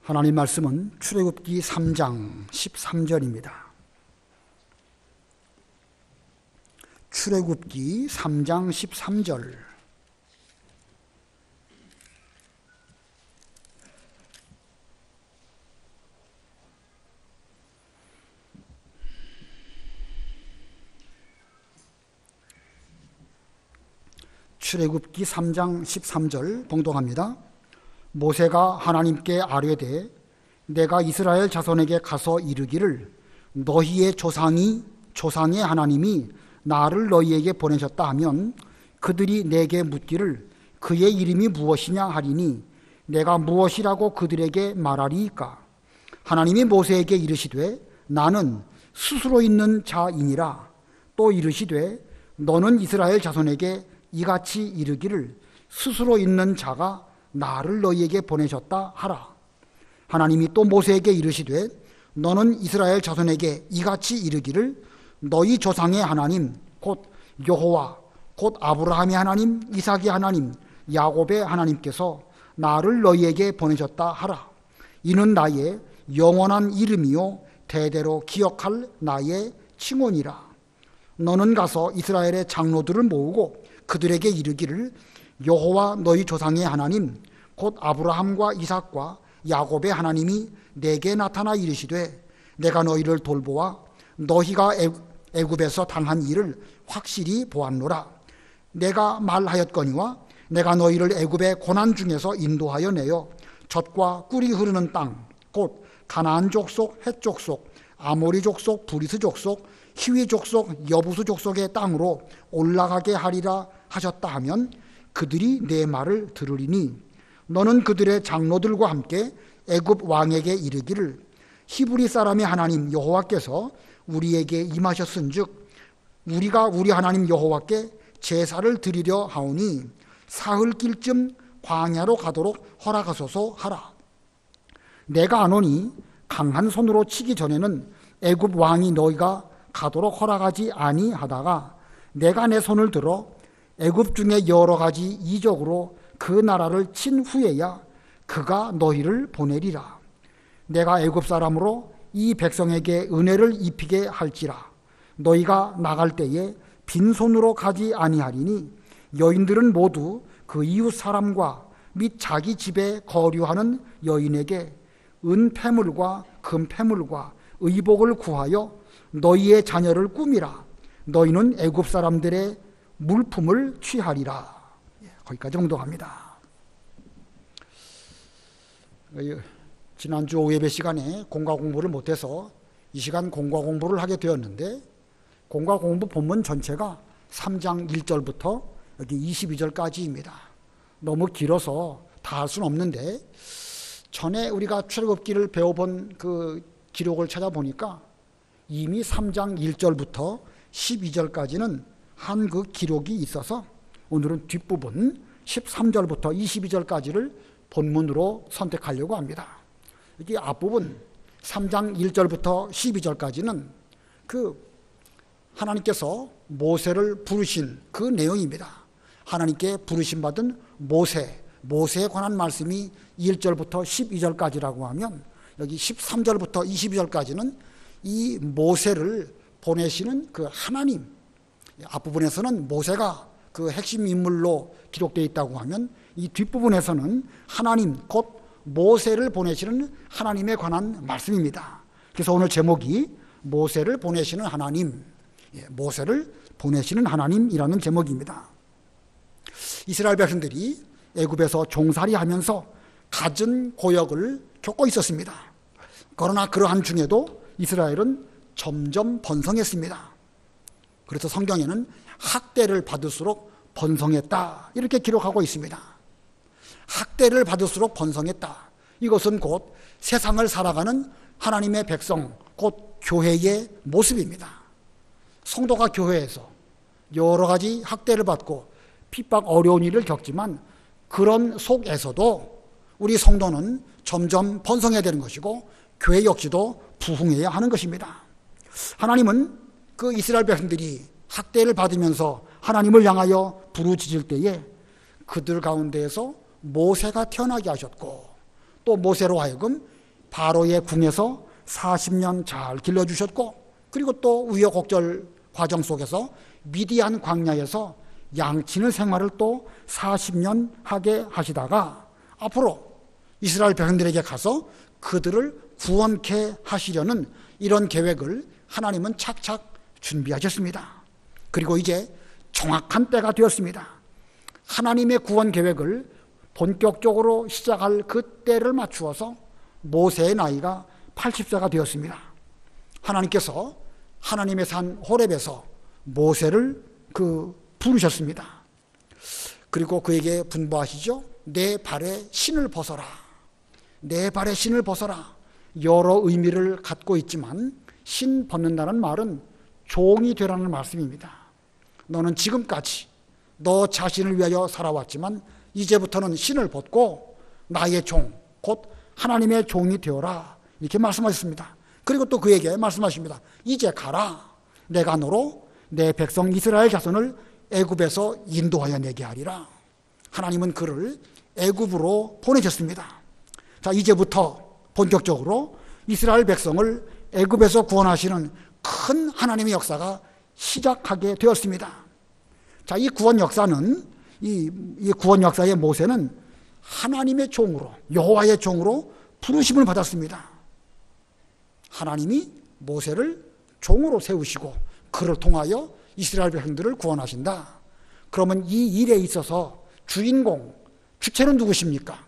하나님 말씀은 출애굽기 3장 13절입니다. 출애굽기 3장 13절. 출애굽기 3장 13절 봉독합니다. 모세가 하나님께 아뢰되 내가 이스라엘 자손에게 가서 이르기를 너희의 조상의 하나님이 나를 너희에게 보내셨다 하면 그들이 내게 묻기를 그의 이름이 무엇이냐 하리니 내가 무엇이라고 그들에게 말하리이까. 하나님이 모세에게 이르시되 나는 스스로 있는 자이니라. 또 이르시되 너는 이스라엘 자손에게 이같이 이르기를 스스로 있는 자가 나를 너희에게 보내셨다 하라. 하나님이 또 모세에게 이르시되 너는 이스라엘 자손에게 이같이 이르기를 너희 조상의 하나님 곧 여호와 곧 아브라함의 하나님 이삭의 하나님 야곱의 하나님께서 나를 너희에게 보내셨다 하라. 이는 나의 영원한 이름이요 대대로 기억할 나의 칭언이라. 너는 가서 이스라엘의 장로들을 모으고 그들에게 이르기를 여호와 너희 조상의 하나님 곧 아브라함과 이삭과 야곱의 하나님이 내게 나타나 이르시되 내가 너희를 돌보아 너희가 애굽에서 당한 일을 확실히 보았노라. 내가 말하였거니와 내가 너희를 애굽의 고난 중에서 인도하여 내어 젖과 꿀이 흐르는 땅 곧 가나안 족속 헷 족속 아모리 족속 브리스 족속 히위 족속 여부수 족속의 땅으로 올라가게 하리라 하셨다 하면 그들이 내 말을 들으리니 너는 그들의 장로들과 함께 애굽 왕에게 이르기를 히브리 사람의 하나님 여호와께서 우리에게 임하셨은즉 우리가 우리 하나님 여호와께 제사를 드리려 하오니 사흘길쯤 광야로 가도록 허락하소서 하라. 내가 아노니 강한 손으로 치기 전에는 애굽 왕이 너희가 가도록 허락하지 아니하다가 내가 내 손을 들어 애굽 중에 여러 가지 이적으로 그 나라를 친 후에야 그가 너희를 보내리라. 내가 애굽 사람으로 이 백성에게 은혜를 입히게 할지라. 너희가 나갈 때에 빈손으로 가지 아니하리니 여인들은 모두 그 이웃 사람과 및 자기 집에 거류하는 여인에게 은폐물과 금폐물과 의복을 구하여 너희의 자녀를 꾸미라. 너희는 애굽 사람들의 물품을 취하리라. 거기까지 봉독합니다. 지난주 오예배 시간에 공과 공부를 못해서 이 시간 공과 공부를 하게 되었는데 공과 공부 본문 전체가 3장 1절부터 여기 22절까지입니다. 너무 길어서 다 할 수는 없는데 전에 우리가 출애굽기를 배워본 그 기록을 찾아보니까 이미 3장 1절부터 12절까지는 한 그 기록이 있어서 오늘은 뒷부분 13절부터 22절까지를 본문으로 선택하려고 합니다. 여기 앞부분 3장 1절부터 12절까지는 그 하나님께서 모세를 부르신 그 내용입니다. 하나님께 부르심 받은 모세에 관한 말씀이 1절부터 12절까지라고 하면 여기 13절부터 22절까지는 이 모세를 보내시는 그 하나님, 앞부분에서는 모세가 그 핵심 인물로 기록되어 있다고 하면 이 뒷부분에서는 하나님 곧 모세를 보내시는 하나님에 관한 말씀입니다. 그래서 오늘 제목이 모세를 보내시는 하나님, 모세를 보내시는 하나님이라는 제목입니다. 이스라엘 백성들이 애굽에서 종살이하면서 갖은 고역을 겪고 있었습니다. 그러나 그러한 중에도 이스라엘은 점점 번성했습니다. 그래서 성경에는 학대를 받을수록 번성했다 이렇게 기록하고 있습니다. 학대를 받을수록 번성했다. 이것은 곧 세상을 살아가는 하나님의 백성, 곧 교회의 모습입니다. 성도가 교회에서 여러 가지 학대를 받고 핍박 어려운 일을 겪지만 그런 속에서도 우리 성도는 점점 번성해야 되는 것이고 교회 역시도 부흥해야 하는 것입니다. 하나님은 그 이스라엘 백성들이 학대를 받으면서 하나님을 향하여 부르짖을 때에 그들 가운데에서 모세가 태어나게 하셨고 또 모세로 하여금 바로의 궁에서 40년 잘 길러주셨고, 그리고 또 우여곡절 과정 속에서 미디안 광야에서 양치는 생활을 또 40년 하게 하시다가 앞으로 이스라엘 백성들에게 가서 그들을 구원케 하시려는 이런 계획을 하나님은 착착 준비하셨습니다. 그리고 이제 정확한 때가 되었습니다. 하나님의 구원 계획을 본격적으로 시작할 그 때를 맞추어서 모세의 나이가 80세가 되었습니다. 하나님께서 하나님의 산 호렙에서 모세를 부르셨습니다. 그리고 그에게 분부하시죠. 내 발에 신을 벗어라. 내 발에 신을 벗어라. 여러 의미를 갖고 있지만 신 벗는다는 말은 종이 되라는 말씀입니다. 너는 지금까지 너 자신을 위하여 살아왔지만 이제부터는 신을 벗고 나의 종, 곧 하나님의 종이 되어라. 이렇게 말씀하셨습니다. 그리고 또 그에게 말씀하십니다. 이제 가라. 내가 너로 내 백성 이스라엘 자손을 애굽에서 인도하여 내게 하리라. 하나님은 그를 애굽으로 보내셨습니다. 자, 이제부터 본격적으로 이스라엘 백성을 애굽에서 구원하시는 큰 하나님의 역사가 시작하게 되었습니다. 자, 이 구원 역사는 이 구원 역사의 모세는 하나님의 종으로, 여호와의 종으로 부르심을 받았습니다. 하나님이 모세를 종으로 세우시고 그를 통하여 이스라엘 백성들을 구원하신다. 그러면 이 일에 있어서 주인공, 주체는 누구십니까?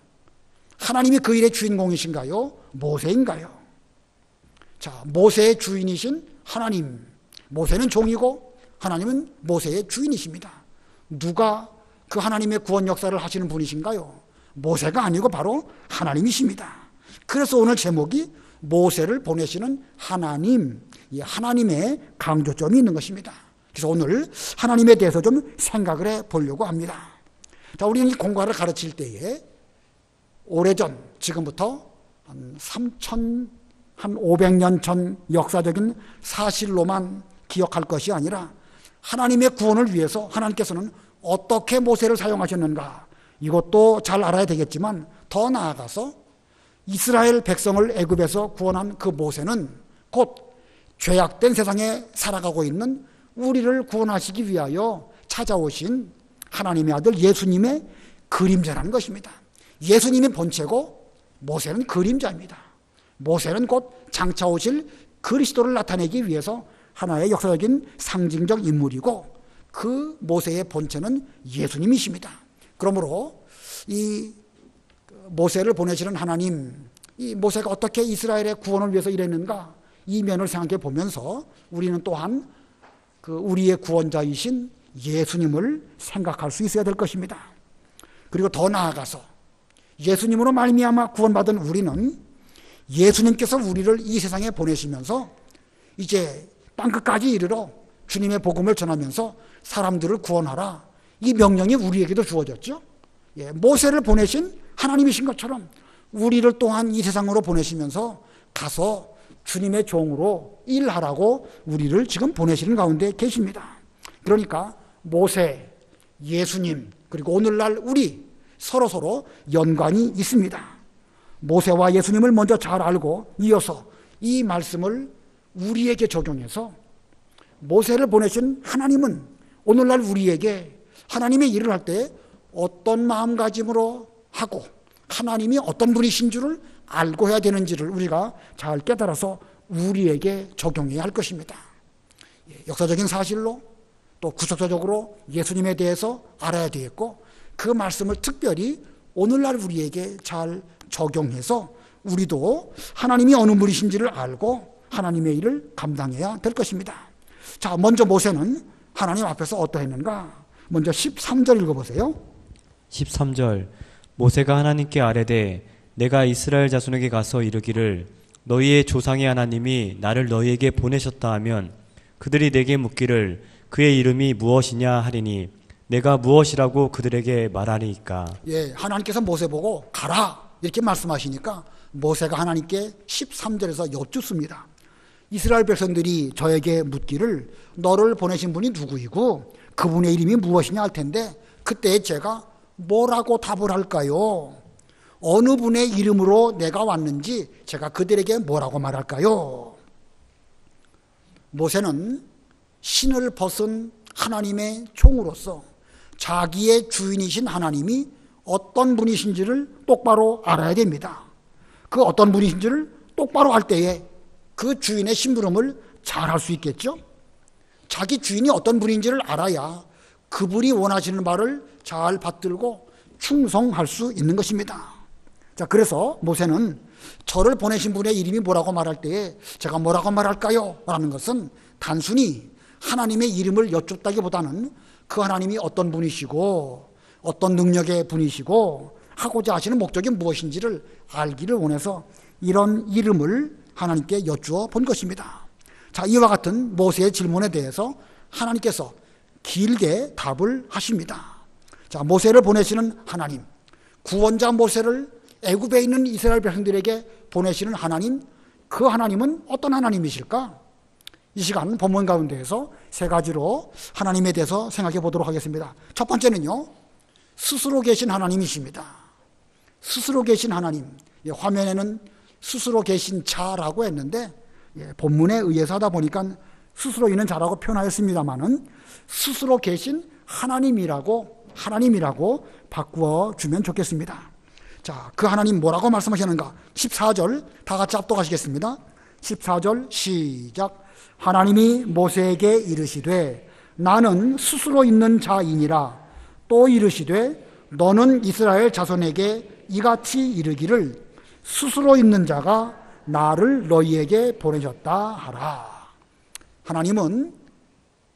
하나님이 그 일의 주인공이신가요? 모세인가요? 자, 모세의 주인이신 하나님, 모세는 종이고 하나님은 모세의 주인이십니다. 누가 그 하나님의 구원 역사를 하시는 분이신가요? 모세가 아니고 바로 하나님이십니다. 그래서 오늘 제목이 모세를 보내시는 하나님, 이 하나님의 강조점이 있는 것입니다. 그래서 오늘 하나님에 대해서 좀 생각을 해보려고 합니다. 자, 우리는 이 공과를 가르칠 때에 오래전, 지금부터 한 500년 전 역사적인 사실로만 기억할 것이 아니라 하나님의 구원을 위해서 하나님께서는 어떻게 모세를 사용하셨는가, 이것도 잘 알아야 되겠지만 더 나아가서 이스라엘 백성을 애굽에서 구원한 그 모세는 곧 죄악된 세상에 살아가고 있는 우리를 구원하시기 위하여 찾아오신 하나님의 아들 예수님의 그림자라는 것입니다. 예수님이 본체고 모세는 그림자입니다. 모세는 곧 장차 오실 그리스도를 나타내기 위해서 하나의 역사적인 상징적 인물이고 그 모세의 본체는 예수님이십니다. 그러므로 이 모세를 보내시는 하나님, 이 모세가 어떻게 이스라엘의 구원을 위해서 일했는가, 이 면을 생각해 보면서 우리는 또한 그 우리의 구원자이신 예수님을 생각할 수 있어야 될 것입니다. 그리고 더 나아가서 예수님으로 말미암아 구원받은 우리는 예수님께서 우리를 이 세상에 보내시면서 이제 땅끝까지 이르러 주님의 복음을 전하면서 사람들을 구원하라, 이 명령이 우리에게도 주어졌죠. 모세를 보내신 하나님이신 것처럼 우리를 또한 이 세상으로 보내시면서 가서 주님의 종으로 일하라고 우리를 지금 보내시는 가운데 계십니다. 그러니까 모세, 예수님, 그리고 오늘날 우리 서로 연관이 있습니다. 모세와 예수님을 먼저 잘 알고 이어서 이 말씀을 우리에게 적용해서 모세를 보내신 하나님은 오늘날 우리에게 하나님의 일을 할 때 어떤 마음가짐으로 하고 하나님이 어떤 분이신 줄을 알고 해야 되는지를 우리가 잘 깨달아서 우리에게 적용해야 할 것입니다. 역사적인 사실로 또 구속사적으로 예수님에 대해서 알아야 되겠고 그 말씀을 특별히 오늘날 우리에게 잘 적용해서 우리도 하나님이 어느 분이신지를 알고 하나님의 일을 감당해야 될 것입니다. 자, 먼저 모세는 하나님 앞에서 어떠했는가? 먼저 13절 읽어보세요. 13절 모세가 하나님께 아뢰되 내가 이스라엘 자손에게 가서 이르기를 너희의 조상의 하나님이 나를 너희에게 보내셨다 하면 그들이 내게 묻기를 그의 이름이 무엇이냐 하리니 내가 무엇이라고 그들에게 말하리이까. 하나님께서 모세 보고 가라 이렇게 말씀하시니까 모세가 하나님께 13절에서 여쭙습니다. 이스라엘 백성들이 저에게 묻기를 너를 보내신 분이 누구이고 그분의 이름이 무엇이냐 할 텐데 그때 제가 뭐라고 답을 할까요? 어느 분의 이름으로 내가 왔는지 제가 그들에게 뭐라고 말할까요? 모세는 신을 벗은 하나님의 종으로서 자기의 주인이신 하나님이 어떤 분이신지를 똑바로 알아야 됩니다. 그 어떤 분이신지를 똑바로 알 때에 그 주인의 심부름을 잘 할 수 있겠죠? 자기 주인이 어떤 분인지를 알아야 그분이 원하시는 말을 잘 받들고 충성할 수 있는 것입니다. 자, 그래서 모세는 저를 보내신 분의 이름이 뭐라고 말할 때에 제가 뭐라고 말할까요? 라는 것은 단순히 하나님의 이름을 여쭙다기보다는 그 하나님이 어떤 분이시고 어떤 능력의 분이시고 하고자 하시는 목적이 무엇인지를 알기를 원해서 이런 이름을 하나님께 여쭈어 본 것입니다. 자, 이와 같은 모세의 질문에 대해서 하나님께서 길게 답을 하십니다. 자, 모세를 보내시는 하나님, 구원자 모세를 애굽에 있는 이스라엘 백성들에게 보내시는 하나님, 그 하나님은 어떤 하나님이실까? 이 시간 본문 가운데에서 세 가지로 하나님에 대해서 생각해 보도록 하겠습니다. 첫 번째는요, 스스로 계신 하나님이십니다. 스스로 계신 하나님. 화면에는 스스로 계신 자라고 했는데 본문에 의해서 하다 보니까 스스로 있는 자라고 표현하였습니다마는 스스로 계신 하나님이라고 바꾸어 주면 좋겠습니다. 자, 그 하나님 뭐라고 말씀하시는가? 14절 다 같이 압독하시겠습니다. 14절 시작. 하나님이 모세에게 이르시되 나는 스스로 있는 자이니라. 또 이르시되 너는 이스라엘 자손에게 이같이 이르기를 스스로 있는 자가 나를 너희에게 보내셨다 하라. 하나님은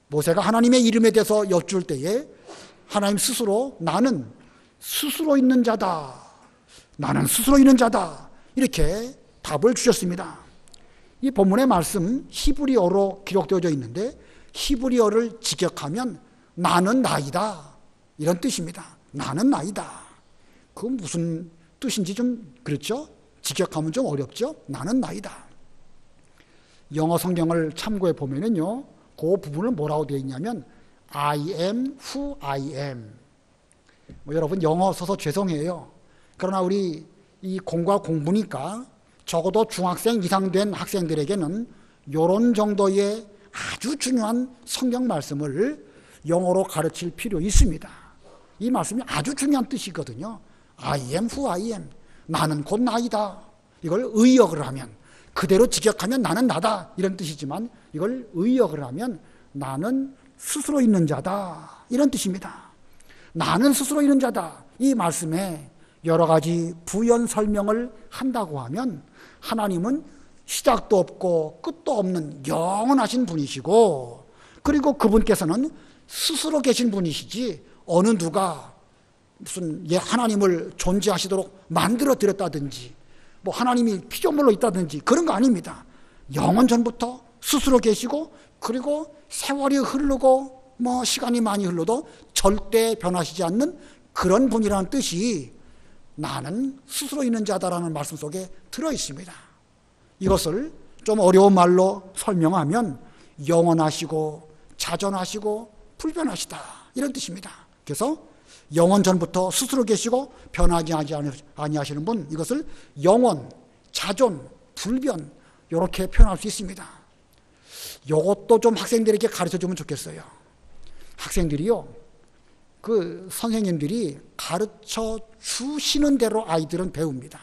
모세가 하나님의 이름에 대해서 여쭐 때에 하나님 스스로 나는 스스로 있는 자다. 나는 스스로 있는 자다. 이렇게 답을 주셨습니다. 이 본문의 말씀 히브리어로 기록되어져 있는데 히브리어를 직역하면 나는 나이다. 이런 뜻입니다. 나는 나이다. 그 무슨 뜻인지 좀 그렇죠? 직역하면 좀 어렵죠? 나는 나이다. 영어 성경을 참고해 보면은요, 그 부분을 뭐라고 되어 있냐면 I am who I am. 여러분 영어 써서 죄송해요. 그러나 우리 이 공과 공부니까 적어도 중학생 이상 된 학생들에게는 이런 정도의 아주 중요한 성경 말씀을 영어로 가르칠 필요 있습니다. 이 말씀이 아주 중요한 뜻이거든요. I am who I am. 나는 곧 나이다. 이걸 의역을 하면, 그대로 직역하면 나는 나다 이런 뜻이지만 이걸 의역을 하면 나는 스스로 있는 자다 이런 뜻입니다. 나는 스스로 있는 자다. 이 말씀에 여러 가지 부연 설명을 한다고 하면 하나님은 시작도 없고 끝도 없는 영원하신 분이시고, 그리고 그분께서는 스스로 계신 분이시지 어느 누가 무슨 하나님을 존재하시도록 만들어 드렸다든지 뭐 하나님이 피조물로 있다든지 그런 거 아닙니다. 영원 전부터 스스로 계시고, 그리고 세월이 흐르고 뭐 시간이 많이 흘러도 절대 변하시지 않는 그런 분이라는 뜻이 나는 스스로 있는 자다라는 말씀 속에 들어 있습니다. 이것을 좀 어려운 말로 설명하면 영원하시고 자존하시고 불변하시다 이런 뜻입니다. 그래서 영원 전부터 스스로 계시고 변하지 아니하시는 분, 이것을 영원, 자존, 불변 이렇게 표현할 수 있습니다. 이것도 좀 학생들에게 가르쳐주면 좋겠어요. 학생들이요, 그 선생님들이 가르쳐 주시는 대로 아이들은 배웁니다.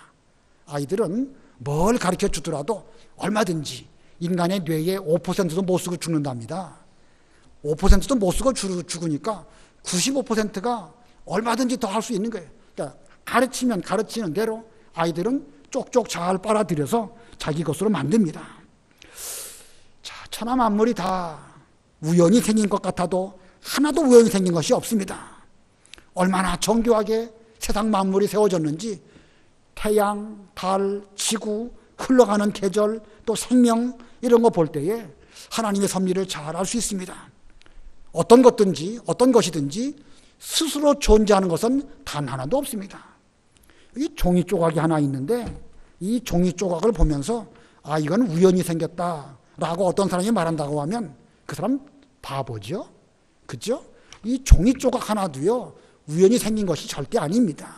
아이들은 뭘 가르쳐 주더라도 얼마든지 인간의 뇌의 5%도 못 쓰고 죽는답니다. 5%도 못 쓰고 죽으니까 95%가 얼마든지 더 할 수 있는 거예요. 그러니까 가르치면 가르치는 대로 아이들은 쪽쪽 잘 빨아들여서 자기 것으로 만듭니다. 자, 천하 만물이 다 우연히 생긴 것 같아도 하나도 우연히 생긴 것이 없습니다. 얼마나 정교하게 세상 만물이 세워졌는지 태양, 달, 지구, 흘러가는 계절, 또 생명 이런 거 볼 때에 하나님의 섭리를 잘 알 수 있습니다. 어떤 것이든지 스스로 존재하는 것은 단 하나도 없습니다. 이 종이 조각이 하나 있는데 이 종이 조각을 보면서 아, 이건 우연히 생겼다라고 어떤 사람이 말한다고 하면 그 사람 바보죠. 그죠? 이 종이 조각 하나도요, 우연히 생긴 것이 절대 아닙니다.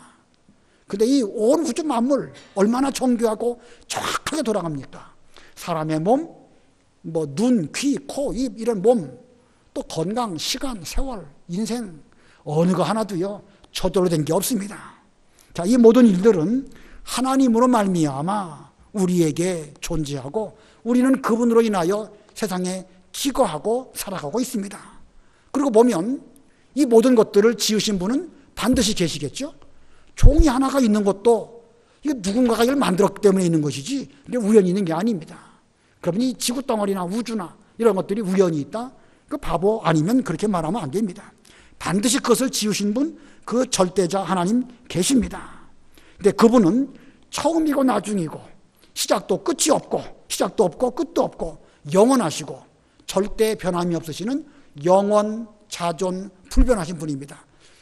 근데 이 온 우주 만물 얼마나 정교하고 정확하게 돌아갑니까? 사람의 몸, 눈, 귀, 코, 입 이런 몸, 또 건강, 시간, 세월, 인생 어느 거 하나도요 저절로 된 게 없습니다. 자, 이 모든 일들은 하나님으로 말미암아 우리에게 존재하고 우리는 그분으로 인하여 세상에 기거하고 살아가고 있습니다. 그리고 보면 이 모든 것들을 지으신 분은 반드시 계시겠죠. 종이 하나가 있는 것도 이게 누군가가 이걸 만들었기 때문에 있는 것이지 이게 우연히 있는 게 아닙니다. 그러면 이 지구 덩어리나 우주나 이런 것들이 우연히 있다? 그 바보 아니면 그렇게 말하면 안 됩니다. 반드시 그것을 지으신 분, 그 절대자 하나님 계십니다. 근데 그분은 처음이고 나중이고 시작도 끝이 없고 시작도 없고 끝도 없고 영원하시고 절대 변함이 없으시는 영원, 자존, 불변하신 분입니다.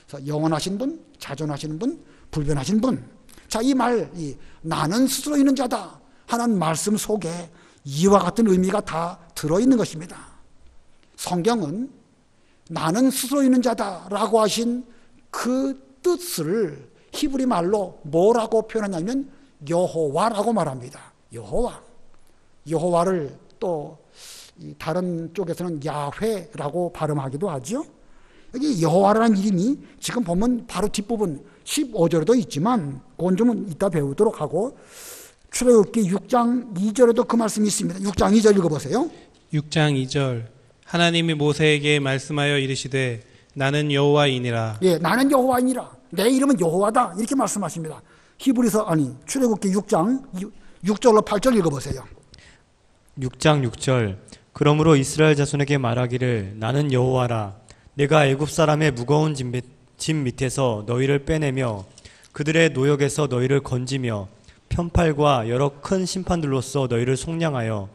그래서 영원하신 분, 자존하시는 분, 불변하신 분. 자, 이 말, 나는 스스로 있는 자다 하는 말씀 속에 이와 같은 의미가 다 들어있는 것입니다. 성경은 나는 스스로 있는 자다라고 하신 그 뜻을 히브리 말로 뭐라고 표현하냐면 여호와라고 말합니다. 여호와. 여호와를 또 다른 쪽에서는 야훼라고 발음하기도 하죠. 여기 여호와라는 이름이 지금 보면 바로 뒷부분 15절에도 있지만 그건 좀 이따 배우도록 하고 출애굽기 6장 2절에도 그 말씀이 있습니다. 6장 2절 읽어보세요. 6장 2절 하나님이 모세에게 말씀하여 이르시되 나는 여호와이니라. 예, 나는 여호와이니라. 내 이름은 여호와다. 이렇게 말씀하십니다. 출애굽기 6장 6절로 8절 읽어보세요. 6장 6절 그러므로 이스라엘 자손에게 말하기를 나는 여호와라. 내가 애굽 사람의 무거운 짐 밑에서 너희를 빼내며 그들의 노역에서 너희를 건지며 편팔과 여러 큰 심판들로서 너희를 속량하여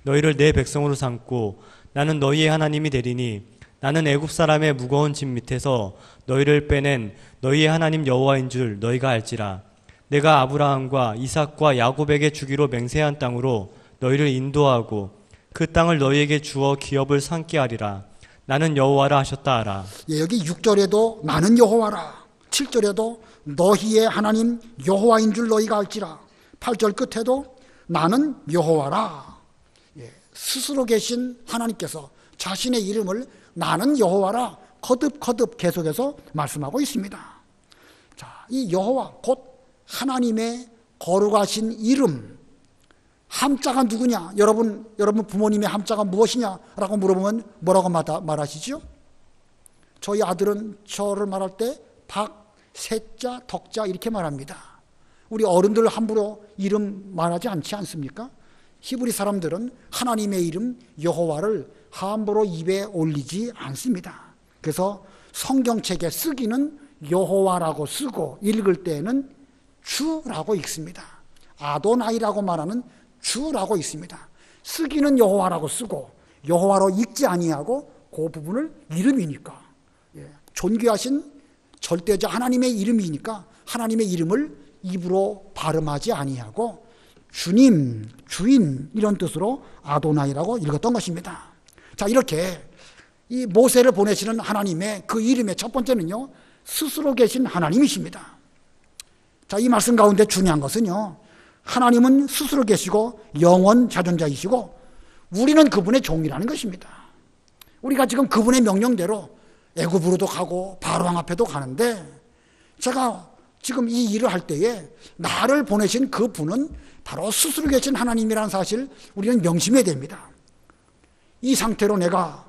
너희를 내 백성으로 삼고 나는 너희의 하나님이 되리니 나는 애굽 사람의 무거운 짐 밑에서 너희를 빼낸 너희의 하나님 여호와인 줄 너희가 알지라. 내가 아브라함과 이삭과 야곱에게 주기로 맹세한 땅으로 너희를 인도하고 그 땅을 너희에게 주어 기업을 삼게 하리라. 나는 여호와라 하셨다 하라. 예, 여기 6절에도 나는 여호와라. 7절에도 너희의 하나님 여호와인 줄 너희가 알지라. 8절 끝에도 나는 여호와라. 예, 스스로 계신 하나님께서 자신의 이름을 나는 여호와라 거듭 계속해서 말씀하고 있습니다. 자, 이 여호와 곧 하나님의 거룩하신 이름, 함자가 누구냐? 여러분 부모님의 함자가 무엇이냐라고 물어보면 뭐라고 말하시죠? 저희 아들은 저를 말할 때 박, 세자, 덕자 이렇게 말합니다. 우리 어른들 함부로 이름 말하지 않지 않습니까? 히브리 사람들은 하나님의 이름 여호와를 함부로 입에 올리지 않습니다. 그래서 성경책에 쓰기는 여호와라고 쓰고 읽을 때는 주라고 읽습니다. 아도나이라고 말하는 주라고 있습니다. 쓰기는 여호와라고 쓰고 여호와로 읽지 아니하고 그 부분을 이름이니까 존귀하신 절대자 하나님의 이름이니까 하나님의 이름을 입으로 발음하지 아니하고 주님, 주인 이런 뜻으로 아도나이라고 읽었던 것입니다. 자, 이렇게 이 모세를 보내시는 하나님의 그 이름의 첫 번째는요, 스스로 계신 하나님이십니다. 자, 이 말씀 가운데 중요한 것은요, 하나님은 스스로 계시고 영원 자존자이시고 우리는 그분의 종이라는 것입니다. 우리가 지금 그분의 명령대로 애굽으로도 가고 바로왕 앞에도 가는데 제가 지금 이 일을 할 때에 나를 보내신 그분은 바로 스스로 계신 하나님이라는 사실 우리는 명심해야 됩니다. 이 상태로 내가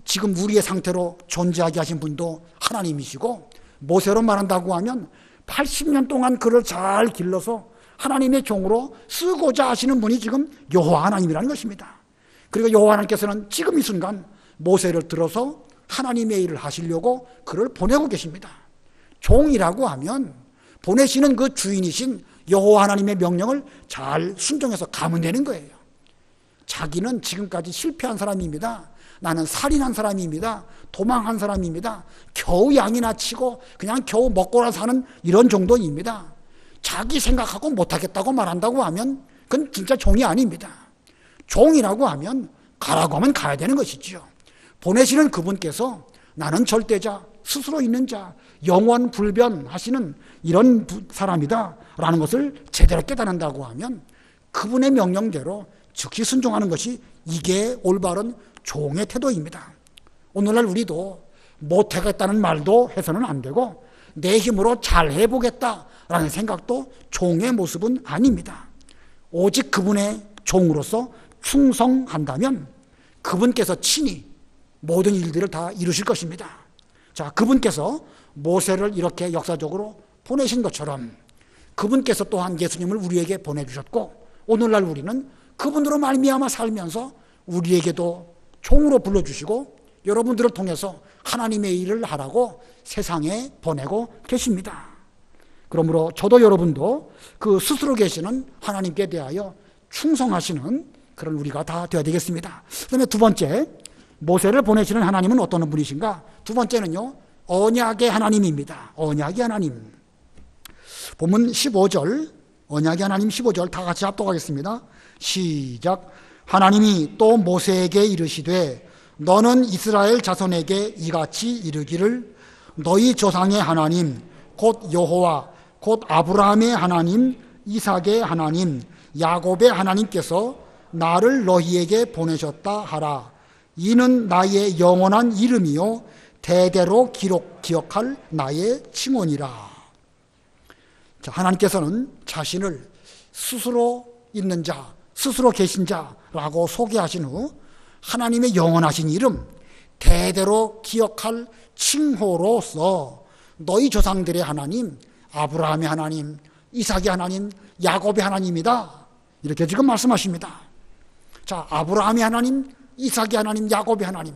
지금 우리의 상태로 존재하게 하신 분도 하나님이시고 모세로 말한다고 하면 80년 동안 그를 잘 길러서 하나님의 종으로 쓰고자 하시는 분이 지금 여호와 하나님이라는 것입니다. 그리고 여호와 하나님께서는 지금 이 순간 모세를 들어서 하나님의 일을 하시려고 그를 보내고 계십니다. 종이라고 하면 보내시는 그 주인이신 여호와 하나님의 명령을 잘 순종해서 가면 되는 거예요. 자기는 지금까지 실패한 사람입니다. 나는 살인한 사람입니다. 도망한 사람입니다. 겨우 양이나 치고 그냥 겨우 먹고라 사는 이런 정도입니다. 자기 생각하고 못하겠다고 말한다고 하면 그건 진짜 종이 아닙니다. 종이라고 하면 가라고 하면 가야 되는 것이죠. 보내시는 그분께서 나는 절대자, 스스로 있는 자, 영원 불변하시는 이런 사람이다라는 것을 제대로 깨닫는다고 하면 그분의 명령대로 즉시 순종하는 것이 이게 올바른 종의 태도입니다. 오늘날 우리도 못하겠다는 말도 해서는 안 되고 내 힘으로 잘 해보겠다라는 생각도 종의 모습은 아닙니다. 오직 그분의 종으로서 충성한다면 그분께서 친히 모든 일들을 다 이루실 것입니다. 자, 그분께서 모세를 이렇게 역사적으로 보내신 것처럼 그분께서 또한 예수님을 우리에게 보내주셨고 오늘날 우리는 그분으로 말미암아 살면서 우리에게도 종으로 불러주시고 여러분들을 통해서 하나님의 일을 하라고 세상에 보내고 계십니다. 그러므로 저도 여러분도 그 스스로 계시는 하나님께 대하여 충성하시는 그런 우리가 다 되어야 되겠습니다. 그다음에 두 번째, 모세를 보내시는 하나님은 어떤 분이신가? 두 번째는요, 언약의 하나님입니다. 언약의 하나님. 본문 15절, 언약의 하나님 15절 다 같이 합독하겠습니다. 시작. 하나님이 또 모세에게 이르시되 너는 이스라엘 자손에게 이같이 이르기를 너희 조상의 하나님 곧 여호와 곧 아브라함의 하나님 이삭의 하나님 야곱의 하나님께서 나를 너희에게 보내셨다 하라. 이는 나의 영원한 이름이요 대대로 기억할 나의 칭언이라. 자, 하나님께서는 자신을 스스로 있는 자, 스스로 계신 자라고 소개하신 후 하나님의 영원하신 이름, 대대로 기억할 칭호로서 너희 조상들의 하나님, 아브라함의 하나님, 이삭의 하나님, 야곱의 하나님이다. 이렇게 지금 말씀하십니다. 자, 아브라함의 하나님, 이삭의 하나님, 야곱의 하나님.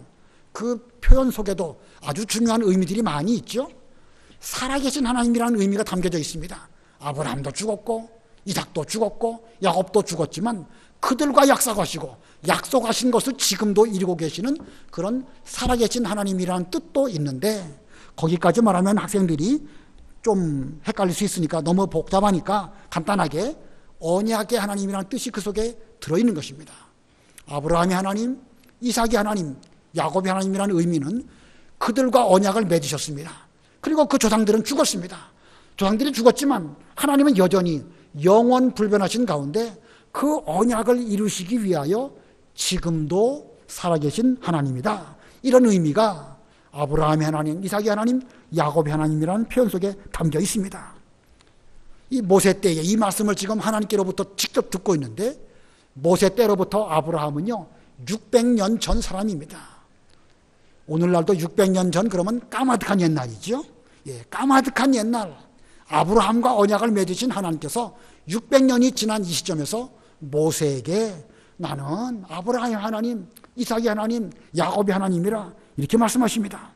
그 표현 속에도 아주 중요한 의미들이 많이 있죠. 살아계신 하나님이라는 의미가 담겨져 있습니다. 아브라함도 죽었고 이삭도 죽었고 야곱도 죽었지만 그들과 약속하신 것을 지금도 이루고 계시는 그런 살아계신 하나님이라는 뜻도 있는데 거기까지 말하면 학생들이 좀 헷갈릴 수 있으니까 너무 복잡하니까 간단하게 언약의 하나님이라는 뜻이 그 속에 들어있는 것입니다. 아브라함의 하나님, 이삭의 하나님, 야곱의 하나님이라는 의미는 그들과 언약을 맺으셨습니다. 그리고 그 조상들은 죽었습니다. 조상들이 죽었지만 하나님은 여전히 영원 불변하신 가운데 그 언약을 이루시기 위하여 지금도 살아계신 하나님이다. 이런 의미가 아브라함의 하나님, 이삭의 하나님, 야곱의 하나님이라는 표현 속에 담겨 있습니다. 이 모세 때에 이 말씀을 지금 하나님께로부터 직접 듣고 있는데 모세 때로부터 아브라함은요 600년 전 사람입니다. 오늘날도 600년 전 그러면 까마득한 옛날이죠. 예, 까마득한 옛날 아브라함과 언약을 맺으신 하나님께서 600년이 지난 이 시점에서 모세에게 나는 아브라함의 하나님, 이삭의 하나님, 야곱의 하나님이라 이렇게 말씀하십니다.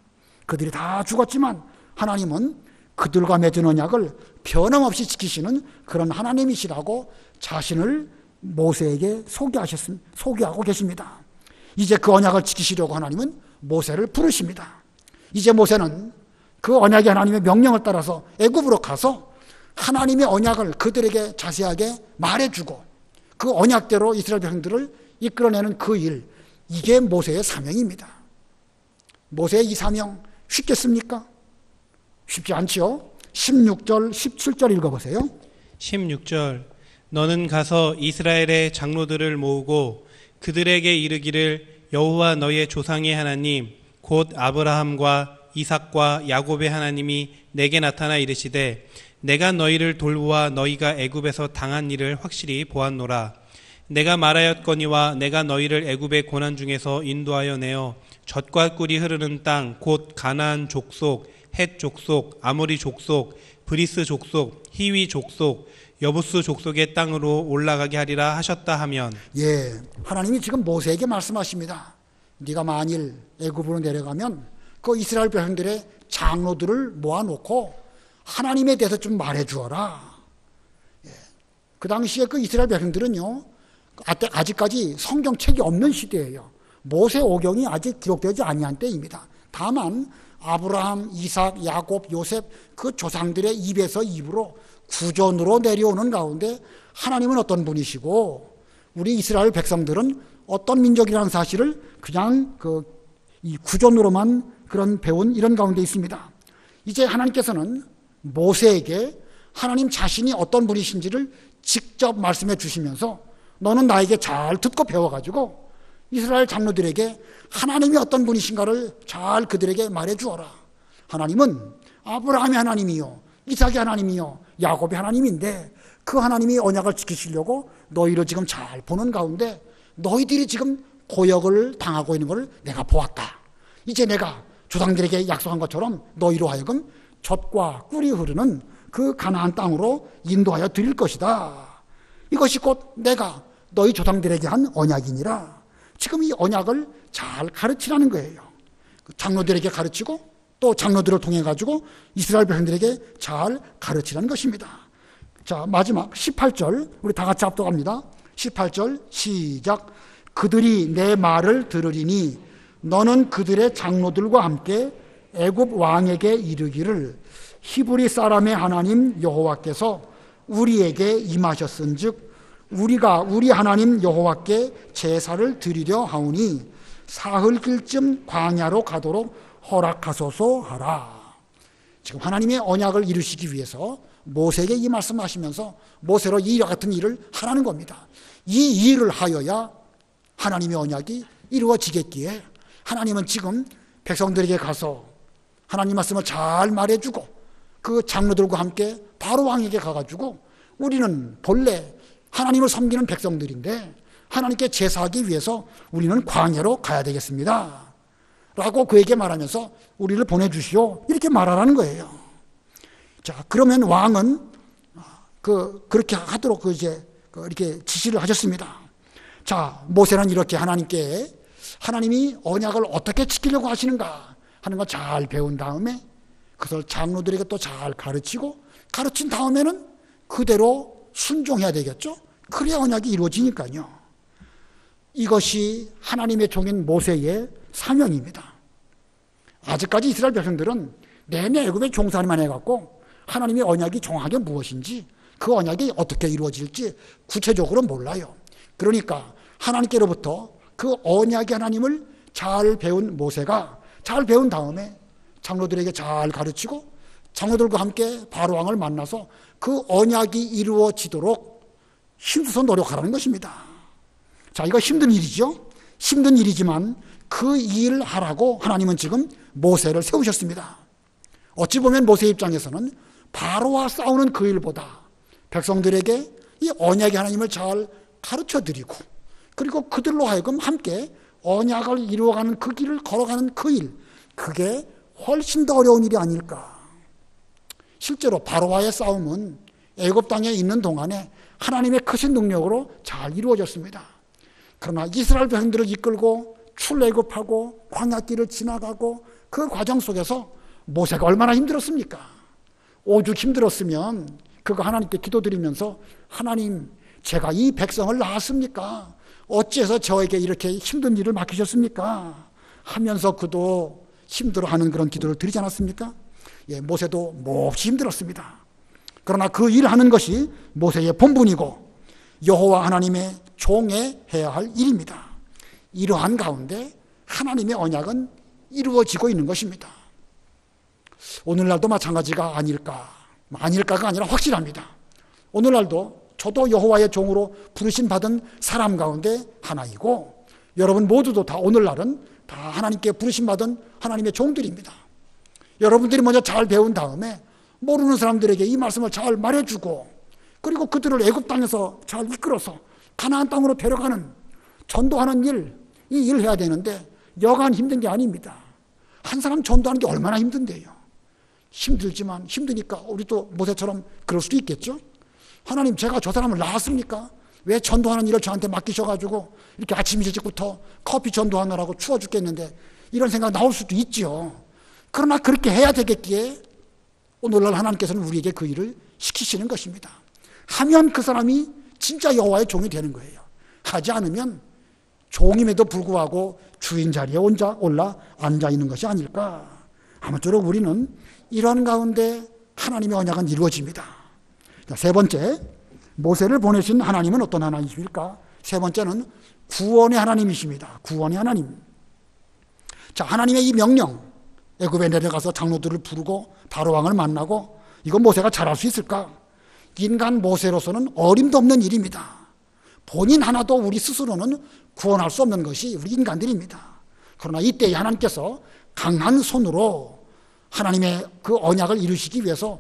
그들이 다 죽었지만 하나님은 그들과 맺은 언약을 변함없이 지키시는 그런 하나님이시라고 자신을 모세에게 소개하고 계십니다. 이제 그 언약을 지키시려고 하나님은 모세를 부르십니다. 이제 모세는 그 언약의 하나님의 명령을 따라서 애굽으로 가서 하나님의 언약을 그들에게 자세하게 말해주고 그 언약대로 이스라엘 백성들을 이끌어내는 그 일, 이게 모세의 사명입니다. 모세의 이 사명 쉽겠습니까? 쉽지 않죠. 16절, 17절 읽어보세요. 16절 너는 가서 이스라엘의 장로들을 모으고 그들에게 이르기를 여호와 너희의 조상의 하나님 곧 아브라함과 이삭과 야곱의 하나님이 내게 나타나 이르시되 내가 너희를 돌보아 너희가 애굽에서 당한 일을 확실히 보았노라. 내가 말하였거니와 내가 너희를 애굽의 고난 중에서 인도하여 내어 젖과 꿀이 흐르는 땅 곧 가나안 족속, 헷 족속, 아모리 족속, 브리스 족속, 히위 족속, 여부스 족속의 땅으로 올라가게 하리라 하셨다 하면 예, 하나님이 지금 모세에게 말씀하십니다. 네가 만일 애굽으로 내려가면 그 이스라엘 백성들의 장로들을 모아놓고 하나님에 대해서 좀 말해주어라. 예, 그 당시에 그 이스라엘 백성들은요 아직까지 성경책이 없는 시대예요. 모세오경이 아직 기록되지 아니한 때입니다. 다만 아브라함, 이삭, 야곱, 요셉 그 조상들의 입에서 입으로 구전으로 내려오는 가운데 하나님은 어떤 분이시고 우리 이스라엘 백성들은 어떤 민족이라는 사실을 그냥 이 구전으로만 그런 배운 이런 가운데 있습니다. 이제 하나님께서는 모세에게 하나님 자신이 어떤 분이신지를 직접 말씀해 주시면서 너는 나에게 잘 듣고 배워가지고 이스라엘 장로들에게 하나님이 어떤 분이신가를 잘 그들에게 말해 주어라. 하나님은 아브라함의 하나님이요, 이삭의 하나님이요, 야곱의 하나님인데 그 하나님이 언약을 지키시려고 너희를 지금 잘 보는 가운데 너희들이 지금 고역을 당하고 있는 것을 내가 보았다. 이제 내가 조상들에게 약속한 것처럼 너희로 하여금 젖과 꿀이 흐르는 그 가나안 땅으로 인도하여 드릴 것이다. 이것이 곧 내가 너희 조상들에게 한 언약이니라. 지금 이 언약을 잘 가르치라는 거예요. 장로들에게 가르치고 또 장로들을 통해 가지고 이스라엘 백성들에게 잘 가르치라는 것입니다. 자, 마지막 18절 우리 다 같이 합독합니다. 18절 시작. 그들이 내 말을 들으리니 너는 그들의 장로들과 함께 애굽 왕에게 이르기를 히브리 사람의 하나님 여호와께서 우리에게 임하셨은즉 우리가 우리 하나님 여호와께 제사를 드리려 하오니 사흘길쯤 광야로 가도록 허락하소서 하라. 지금 하나님의 언약을 이루시기 위해서 모세에게 이 말씀하시면서 모세로 이와 같은 일을 하라는 겁니다. 이 일을 하여야 하나님의 언약이 이루어지겠기에 하나님은 지금 백성들에게 가서 하나님 말씀을 잘 말해주고 그 장로들과 함께 바로 왕에게 가가지고 우리는 본래 하나님을 섬기는 백성들인데 하나님께 제사하기 위해서 우리는 광야로 가야 되겠습니다 라고 그에게 말하면서 우리를 보내주시오 이렇게 말하라는 거예요. 자, 그러면 왕은 그렇게 하도록 이렇게 지시를 하셨습니다. 자, 모세는 이렇게 하나님께 하나님이 언약을 어떻게 지키려고 하시는가 하는 걸 잘 배운 다음에 그것을 장로들에게 또 잘 가르치고 가르친 다음에는 그대로 순종해야 되겠죠. 그래야 언약이 이루어지니까요. 이것이 하나님의 종인 모세의 사명입니다. 아직까지 이스라엘 백성들은 내내 애굽에 종살이만 해갖고 하나님의 언약이 정확하게 무엇인지 그 언약이 어떻게 이루어질지 구체적으로 몰라요. 그러니까 하나님께로부터 그 언약의 하나님을 잘 배운 모세가 잘 배운 다음에 장로들에게 잘 가르치고 장로들과 함께 바로왕을 만나서 그 언약이 이루어지도록 힘써서 노력하라는 것입니다. 자, 이거 힘든 일이죠. 힘든 일이지만 그 일을 하라고 하나님은 지금 모세를 세우셨습니다. 어찌 보면 모세 입장에서는 바로와 싸우는 그 일보다 백성들에게 이 언약의 하나님을 잘 가르쳐드리고 그리고 그들로 하여금 함께 언약을 이루어가는 그 길을 걸어가는 그 일, 그게 훨씬 더 어려운 일이 아닐까. 실제로 바로와의 싸움은 애굽 땅에 있는 동안에 하나님의 크신 능력으로 잘 이루어졌습니다. 그러나 이스라엘 백성들을 이끌고 출애굽하고 광야길을 지나가고 그 과정 속에서 모세가 얼마나 힘들었습니까? 오죽 힘들었으면 그거 하나님께 기도드리면서 하나님, 제가 이 백성을 낳았습니까? 어찌해서 저에게 이렇게 힘든 일을 맡기셨습니까? 하면서 그도 힘들어하는 그런 기도를 드리지 않았습니까? 예, 모세도 몹시 힘들었습니다. 그러나 그 일하는 것이 모세의 본분이고 여호와 하나님의 종에 해야 할 일입니다. 이러한 가운데 하나님의 언약은 이루어지고 있는 것입니다. 오늘날도 마찬가지가 아닐까가 아니라 확실합니다. 오늘날도 저도 여호와의 종으로 부르심 받은 사람 가운데 하나이고 여러분 모두도 다 오늘날은 다 하나님께 부르심 받은 하나님의 종들입니다. 여러분들이 먼저 잘 배운 다음에 모르는 사람들에게 이 말씀을 잘 말해주고 그리고 그들을 애굽 땅에서 잘 이끌어서 가나안 땅으로 데려가는 전도하는 일, 이 일을 해야 되는데 여간 힘든 게 아닙니다. 한 사람 전도하는 게 얼마나 힘든데요. 힘들지만 힘드니까 우리도 모세처럼 그럴 수도 있겠죠. 하나님, 제가 저 사람을 낳았습니까? 왜 전도하는 일을 저한테 맡기셔가지고 이렇게 아침 일찍부터 커피 전도하느라고 추워 죽겠는데 이런 생각 나올 수도 있죠. 그러나 그렇게 해야 되겠기에 오늘날 하나님께서는 우리에게 그 일을 시키시는 것입니다. 하면 그 사람이 진짜 여호와의 종이 되는 거예요. 하지 않으면 종임에도 불구하고 주인 자리에 올라 앉아 있는 것이 아닐까. 아무쪼록 우리는 이런 가운데 하나님의 언약은 이루어집니다. 세 번째, 모세를 보내신 하나님은 어떤 하나님이십니까? 세 번째는 구원의 하나님이십니다. 구원의 하나님. 자, 하나님의 이 명령, 애굽에 내려가서 장로들을 부르고 바로왕을 만나고 이건 모세가 잘할 수 있을까? 인간 모세로서는 어림도 없는 일입니다. 본인 하나도 우리 스스로는 구원할 수 없는 것이 우리 인간들입니다. 그러나 이때 하나님께서 강한 손으로 하나님의 그 언약을 이루시기 위해서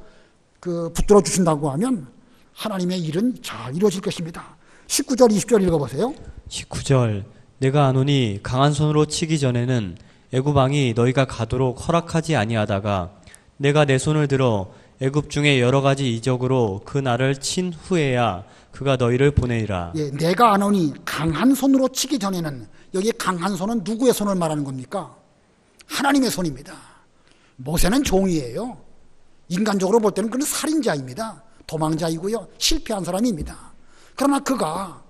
붙들어 주신다고 하면 하나님의 일은 잘 이루어질 것입니다. 19절 20절 읽어보세요. 19절 내가 아노니 강한 손으로 치기 전에는 애굽 왕이 너희가 가도록 허락하지 아니하다가 내가 내 손을 들어 애굽 중에 여러 가지 이적으로 그 나를 친 후에야 그가 너희를 보내리라. 예, 내가 아노니 강한 손으로 치기 전에는, 여기 강한 손은 누구의 손을 말하는 겁니까? 하나님의 손입니다. 모세는 종이에요. 인간적으로 볼 때는 그는 살인자입니다. 도망자이고요, 실패한 사람입니다. 그러나 그가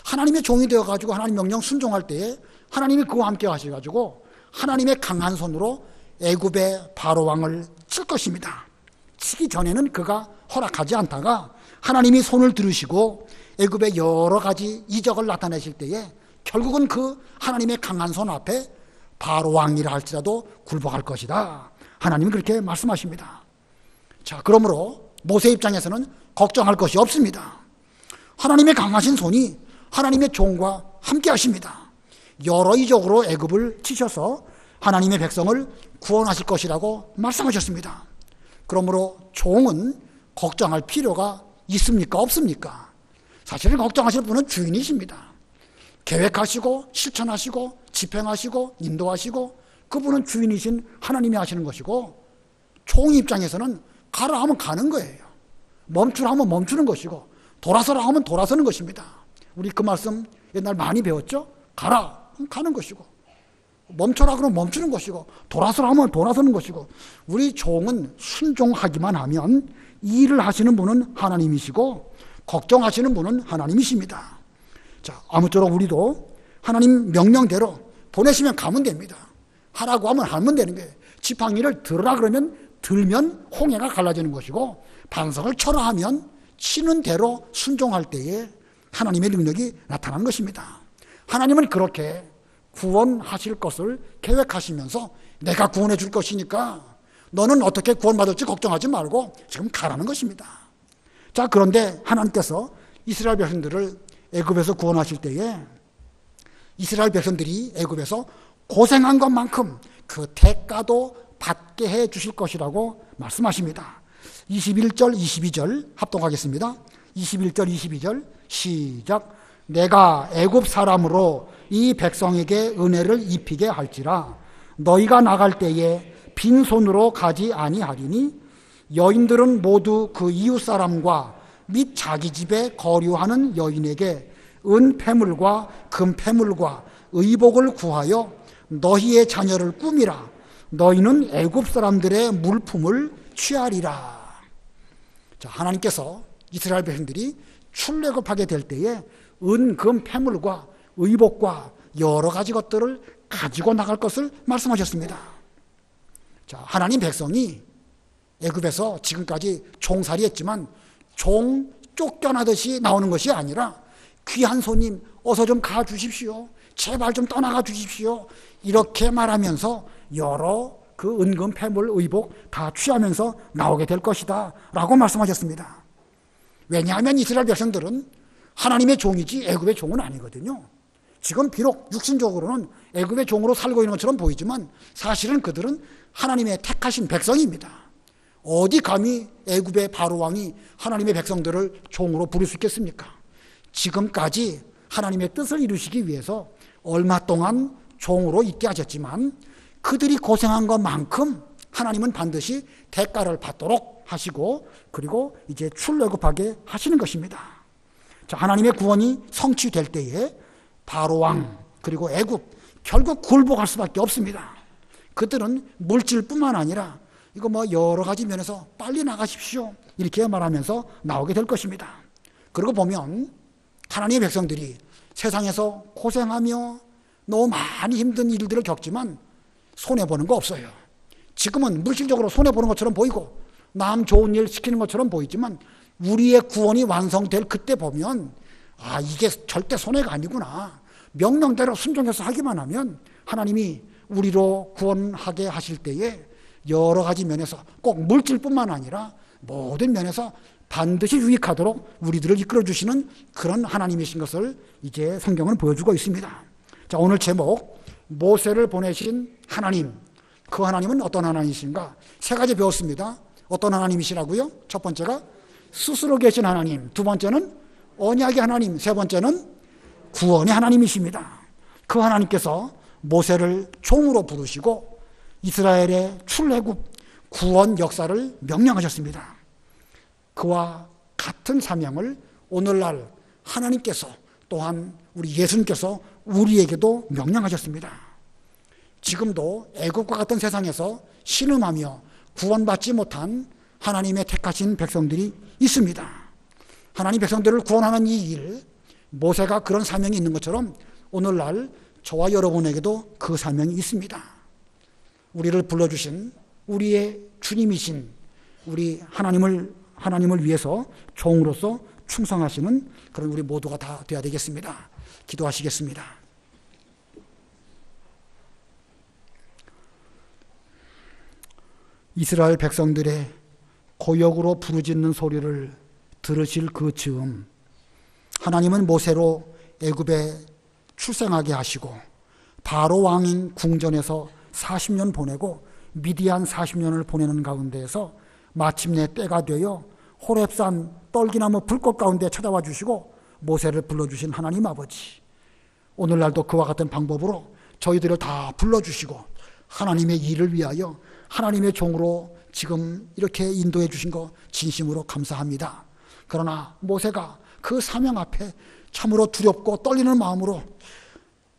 하나님의 종이 되어가지고 하나님 명령 순종할 때에 하나님이 그와 함께 하셔가지고 하나님의 강한 손으로 애굽의 바로왕을 칠 것입니다. 치기 전에는 그가 허락하지 않다가 하나님이 손을 들으시고 애굽의 여러 가지 이적을 나타내실 때에 결국은 그 하나님의 강한 손 앞에 바로왕이라 할지라도 굴복할 것이다. 하나님은 그렇게 말씀하십니다. 자, 그러므로 모세 입장에서는 걱정할 것이 없습니다. 하나님의 강하신 손이 하나님의 종과 함께 하십니다. 여러 이적으로 애굽을 치셔서 하나님의 백성을 구원하실 것이라고 말씀하셨습니다. 그러므로 종은 걱정할 필요가 있습니까? 없습니까? 사실은 걱정하실 분은 주인이십니다. 계획하시고 실천하시고 집행하시고 인도하시고 그분은 주인이신 하나님이 하시는 것이고, 종 입장에서는 가라 하면 가는 거예요. 멈추라 하면 멈추는 것이고, 돌아서라 하면 돌아서는 것입니다. 우리 그 말씀 옛날 많이 배웠죠? 가라 하면 가는 것이고, 멈춰라 그러면 멈추는 것이고, 돌아서라 하면 돌아서는 것이고, 우리 종은 순종하기만 하면 일을 하시는 분은 하나님이시고 걱정하시는 분은 하나님이십니다. 자, 아무쪼록 우리도 하나님 명령대로 보내시면 가면 됩니다. 하라고 하면 하면 되는 거예요. 지팡이를 들으라 그러면 들면 홍해가 갈라지는 것이고, 반석을 쳐라 하면 치는 대로 순종할 때에 하나님의 능력이 나타나는 것입니다. 하나님은 그렇게 구원하실 것을 계획하시면서 내가 구원해 줄 것이니까 너는 어떻게 구원받을지 걱정하지 말고 지금 가라는 것입니다. 자, 그런데 하나님께서 이스라엘 백성들을 애굽에서 구원하실 때에 이스라엘 백성들이 애굽에서 고생한 것만큼 그 대가도 받게 해 주실 것이라고 말씀하십니다. 21절 22절 합독하겠습니다. 21절 22절 시작. 내가 애굽 사람으로 이 백성에게 은혜를 입히게 할지라 너희가 나갈 때에 빈손으로 가지 아니하리니 여인들은 모두 그 이웃 사람과 및 자기 집에 거류하는 여인에게 은폐물과 금폐물과 의복을 구하여 너희의 자녀를 꾸미라. 너희는 애굽 사람들의 물품을 취하리라. 자, 하나님께서 이스라엘 백성들이 출애굽하게 될 때에 은, 금, 폐물과 의복과 여러 가지 것들을 가지고 나갈 것을 말씀하셨습니다. 자, 하나님 백성이 애굽에서 지금까지 종살이 했지만 종 쫓겨나듯이 나오는 것이 아니라 귀한 손님 어서 좀 가주십시오. 제발 좀 떠나가 주십시오. 이렇게 말하면서 여러 그 은금, 폐물, 의복 다 취하면서 나오게 될 것이다 라고 말씀하셨습니다. 왜냐하면 이스라엘 백성들은 하나님의 종이지 애굽의 종은 아니거든요. 지금 비록 육신적으로는 애굽의 종으로 살고 있는 것처럼 보이지만 사실은 그들은 하나님의 택하신 백성입니다. 어디 감히 애굽의 바로왕이 하나님의 백성들을 종으로 부를 수 있겠습니까? 지금까지 하나님의 뜻을 이루시기 위해서 얼마 동안 종으로 있게 하셨지만 그들이 고생한 것만큼 하나님은 반드시 대가를 받도록 하시고 그리고 이제 출애굽하게 하시는 것입니다. 자, 하나님의 구원이 성취될 때에 바로왕 그리고 애굽 결국 굴복할 수밖에 없습니다. 그들은 물질뿐만 아니라 이거 뭐 여러 가지 면에서 빨리 나가십시오 이렇게 말하면서 나오게 될 것입니다. 그리고 보면 하나님의 백성들이 세상에서 고생하며 너무 많이 힘든 일들을 겪지만 손해보는 거 없어요. 지금은 물질적으로 손해보는 것처럼 보이고 남 좋은 일 시키는 것처럼 보이지만 우리의 구원이 완성될 그때 보면 아, 이게 절대 손해가 아니구나. 명령대로 순종해서 하기만 하면 하나님이 우리로 구원하게 하실 때에 여러 가지 면에서 꼭 물질뿐만 아니라 모든 면에서 반드시 유익하도록 우리들을 이끌어주시는 그런 하나님이신 것을 이제 성경은 보여주고 있습니다. 자, 오늘 제목 모세를 보내신 하나님, 그 하나님은 어떤 하나님이신가? 세 가지 배웠습니다. 어떤 하나님이시라고요? 첫 번째가 스스로 계신 하나님, 두 번째는 언약의 하나님, 세 번째는 구원의 하나님이십니다. 그 하나님께서 모세를 종으로 부르시고 이스라엘의 출애굽 구원 역사를 명령하셨습니다. 그와 같은 사명을 오늘날 하나님께서 또한 우리 예수님께서 우리에게도 명령하셨습니다. 지금도 애국과 같은 세상에서 신음하며 구원받지 못한 하나님의 택하신 백성들이 있습니다. 하나님 백성들을 구원하는 이 일, 모세가 그런 사명이 있는 것처럼 오늘날 저와 여러분에게도 그 사명이 있습니다. 우리를 불러주신 우리의 주님이신 우리 하나님을 위해서 종으로서 충성하시는 그런 우리 모두가 다 되어야 되겠습니다. 기도하시겠습니다. 이스라엘 백성들의 고역으로 부르짖는 소리를 들으실 그 즈음 하나님은 모세로 애굽에 출생하게 하시고 바로 왕인 궁전에서 40년 보내고 미디안 40년을 보내는 가운데에서 마침내 때가 되어 호렙산 떨기나무 불꽃 가운데 찾아와 주시고 모세를 불러주신 하나님 아버지, 오늘날도 그와 같은 방법으로 저희들을 다 불러주시고 하나님의 일을 위하여 하나님의 종으로 지금 이렇게 인도해 주신 거 진심으로 감사합니다. 그러나 모세가 그 사명 앞에 참으로 두렵고 떨리는 마음으로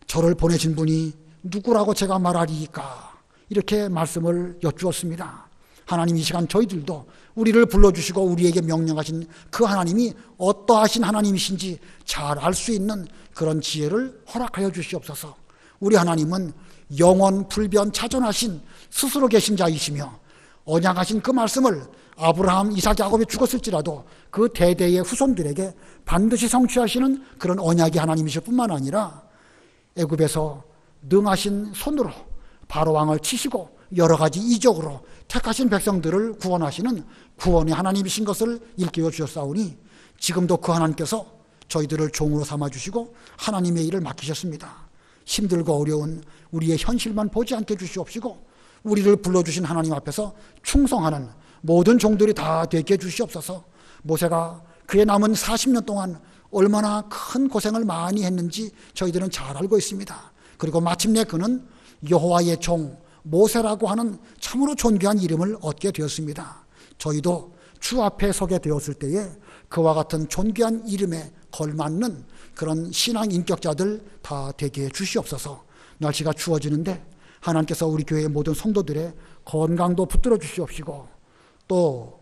저를 보내신 분이 누구라고 제가 말하리이까 이렇게 말씀을 여쭈었습니다. 하나님, 이 시간 저희들도 우리를 불러주시고 우리에게 명령하신 그 하나님이 어떠하신 하나님이신지 잘 알 수 있는 그런 지혜를 허락하여 주시옵소서. 우리 하나님은 영원 불변 차존하신 스스로 계신 자이시며 언약하신 그 말씀을 아브라함, 이삭, 야곱이 죽었을지라도 그 대대의 후손들에게 반드시 성취하시는 그런 언약의 하나님이실 뿐만 아니라 애굽에서 능하신 손으로 바로 왕을 치시고 여러 가지 이적으로 택하신 백성들을 구원하시는 구원의 하나님이신 것을 일깨워 주셨사오니 지금도 그 하나님께서 저희들을 종으로 삼아주시고 하나님의 일을 맡기셨습니다. 힘들고 어려운 우리의 현실만 보지 않게 주시옵시고 우리를 불러주신 하나님 앞에서 충성하는 모든 종들이 다 되게 해주시옵소서. 모세가 그의 남은 40년 동안 얼마나 큰 고생을 많이 했는지 저희들은 잘 알고 있습니다. 그리고 마침내 그는 여호와의 종 모세라고 하는 참으로 존귀한 이름을 얻게 되었습니다. 저희도 주 앞에 서게 되었을 때에 그와 같은 존귀한 이름에 걸맞는 그런 신앙 인격자들 다 되게 해주시옵소서. 날씨가 추워지는데 하나님께서 우리 교회의 모든 성도들의 건강도 붙들어 주시옵시고 또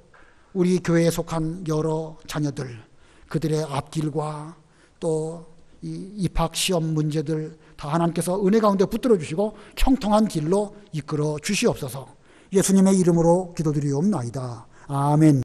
우리 교회에 속한 여러 자녀들 그들의 앞길과 또 이 입학 시험 문제들 다 하나님께서 은혜 가운데 붙들어 주시고 형통한 길로 이끌어 주시옵소서. 예수님의 이름으로 기도드리옵나이다. 아멘.